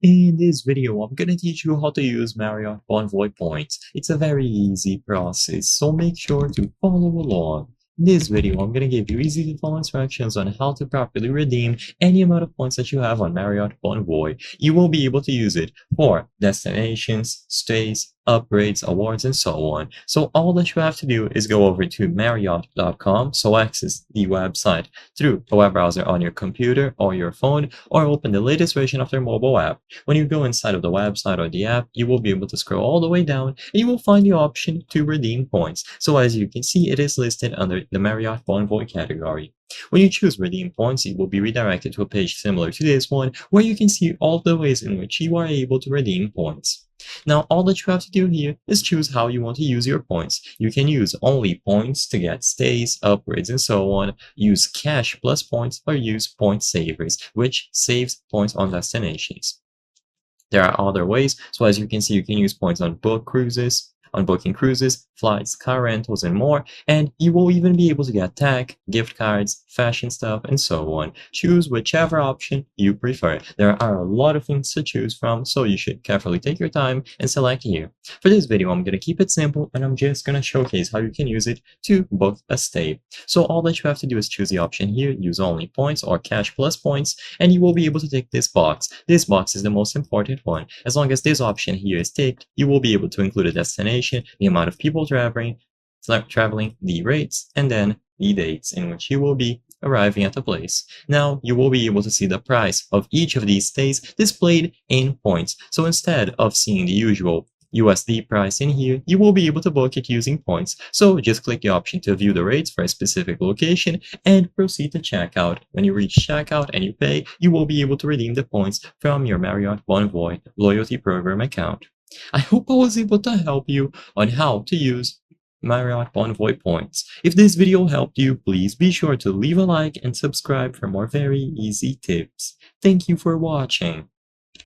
In this video, I'm gonna teach you how to use Marriott Bonvoy points. It's a very easy process, so make sure to follow along. In this video, I'm gonna give you easy to follow instructions on how to properly redeem any amount of points that you have on Marriott Bonvoy. You will be able to use it for destinations, stays, upgrades, awards, and so on. So all that you have to do is go over to Marriott.com, so access the website through a web browser on your computer or your phone, or open the latest version of their mobile app. When you go inside of the website or the app, you will be able to scroll all the way down and you will find the option to redeem points. So as you can see, it is listed under the Marriott Bonvoy category. When you choose redeem points, you will be redirected to a page similar to this one where you can see all the ways in which you are able to redeem points. Now, all that you have to do here is choose how you want to use your points. You can use only points to get stays, upgrades, and so on, use cash plus points, or use point savers, which saves points on destinations. There are other ways, so as you can see, you can use points on booking cruises, flights, car rentals, and more, and you will even be able to get tech, gift cards, fashion stuff, and so on. Choose whichever option you prefer. There are a lot of things to choose from, so you should carefully take your time and select here. For this video, I'm going to keep it simple, and I'm just going to showcase how you can use it to book a stay. So all that you have to do is choose the option here, use only points or cash plus points, and you will be able to tick this box. This box is the most important one. As long as this option here is ticked, you will be able to include a destination, the amount of people traveling, the rates, and then the dates in which you will be arriving at the place. Now, you will be able to see the price of each of these stays displayed in points. So instead of seeing the usual USD price in here, you will be able to book it using points. So just click the option to view the rates for a specific location and proceed to checkout. When you reach checkout and you pay, you will be able to redeem the points from your Marriott Bonvoy loyalty program account. I hope I was able to help you on how to use Marriott Bonvoy points. If this video helped you, please be sure to leave a like and subscribe for more very easy tips. Thank you for watching.